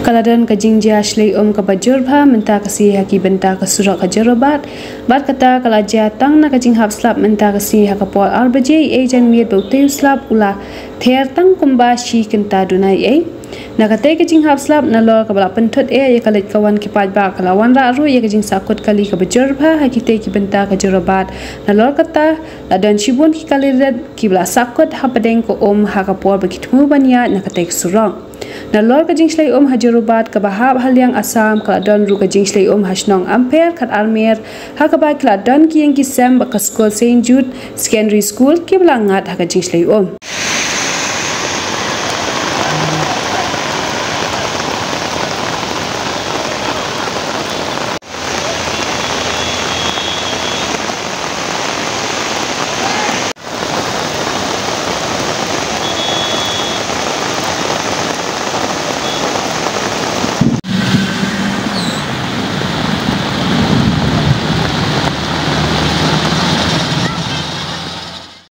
Kaladan kajing jia shlei ka bajurba menta kasi haki benta ka surak ka jarobat bat kata kalaja tang na kajing hap slap menta kasi hakapol arbaje ejan miet baute slap ula ther tang kumba shi kenta dunai nakate kajing hap slap na lor ka bala pentot ye kalit kawan ki paj ba kalawan ra ru ye kajing sakut kali ka bajurba hakite ki benta ka jarobat na lor kata ladan shibun ki kalirat ki bala sakut hapadeng ko hakapol bakitmu banya nakate surang na lor ka jingslei hajarubat ka bahab haliang asam kaladon ru ka jingslei hasnong ampere kat armer hakabai kaladon ki yang kisem ba ka school St Jude secondary school ki blangat ha ka jingslei